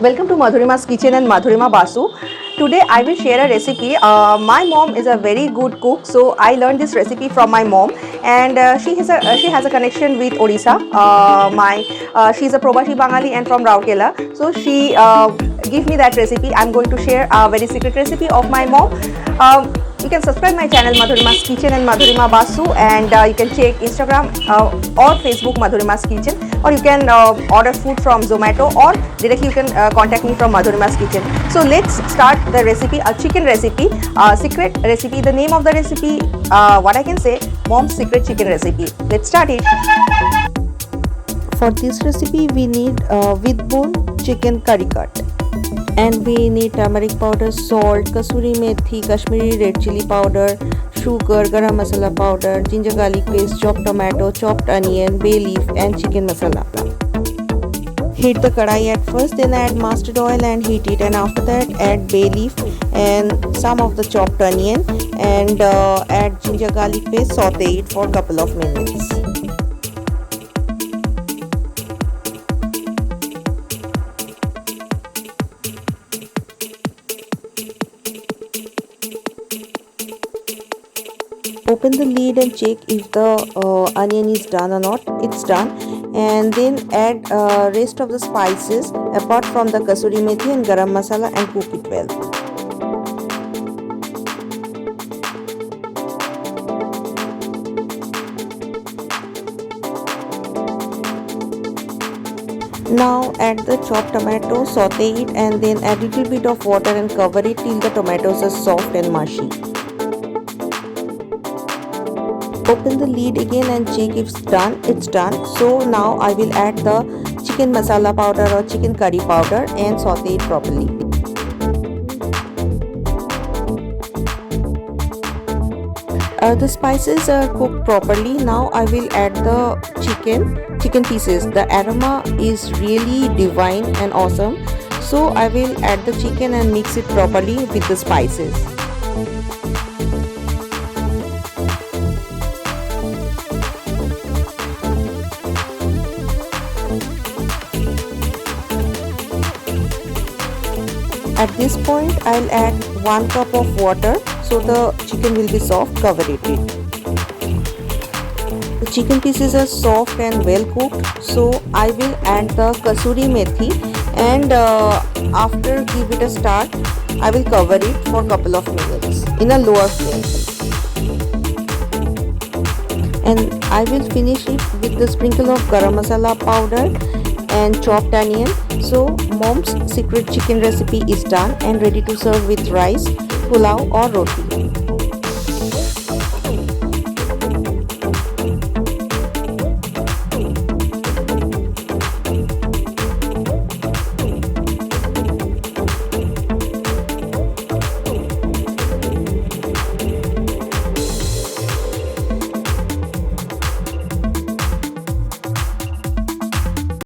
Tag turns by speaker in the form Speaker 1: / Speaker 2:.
Speaker 1: Welcome to Madhurima's Kitchen and Madhurima Basu. Today I will share a recipe. My mom is a very good cook, so I learned this recipe from my mom, and she has a connection with Odisha. She's a Probashi Bangali and from Raurkela, so she give me that recipe. I'm going to share a very secret recipe of my mom. You can subscribe my channel Madhurima's Kitchen and Madhurima Basu, and you can check Instagram or Facebook Madhurima's Kitchen, or you can order food from Zomato, or directly you can contact me from Madhurima's Kitchen. So let's start the recipe, a chicken recipe, secret recipe. The name of the recipe, what I can say, mom's secret chicken recipe. Let's start it. For this recipe we need with bone chicken curry cut. And we need turmeric powder, salt, Kasuri Methi, Kashmiri red chili powder, sugar, Garam Masala powder, ginger garlic paste, chopped tomato, chopped onion, bay leaf and chicken masala. Heat the kadai at first, then add mustard oil and heat it, and after that add bay leaf and some of the chopped onion, and add ginger garlic paste, saute it for a couple of minutes. Open the lid and check if the onion is done or not. It's done, and then add rest of the spices apart from the Kasuri Methi and Garam Masala and cook it well. Now add the chopped tomato, saute it, and then add little bit of water and cover it till the tomatoes are soft and mushy. Open the lid again and check if it's done. It's done. So now I will add the chicken masala powder or chicken curry powder and saute it properly. The spices are cooked properly. Now I will add the chicken pieces. The aroma is really divine and awesome. So I will add the chicken and mix it properly with the spices. At this point, I'll add 1 cup of water so the chicken will be soft. Cover it. The chicken pieces are soft and well cooked, so I will add the Kasuri Methi, and after give it a start, I will cover it for a couple of minutes in a lower flame. And I will finish it with the sprinkle of Garam Masala powder and chopped onion. So mom's secret chicken recipe is done and ready to serve with rice, pulao or roti.